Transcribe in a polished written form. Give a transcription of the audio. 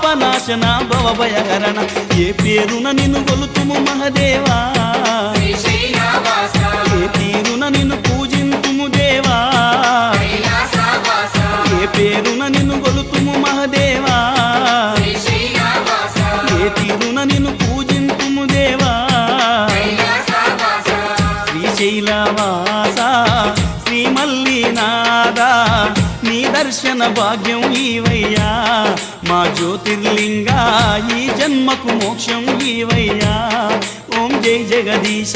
పాపనాశన భవభయహరణ ఏ పేరున నిన్ను కొలుతుము మహదేవా ఏ తీరున నిన్ను పూజింతుము దేవా ఏ పేరున నిన్ను కొలుతుము మహదేవా ఏ తీరున నిన్ను పూజింతుము దేవా శ్రీశైలవాస శ్రీ మల్లినాథ నీ దర్శన భాగ్యం ఈవయ్యా మా జ్యోతిర్లింగా ఈ జన్మకు మోక్షం ఈవయ్యా ఓం జై జగదీశ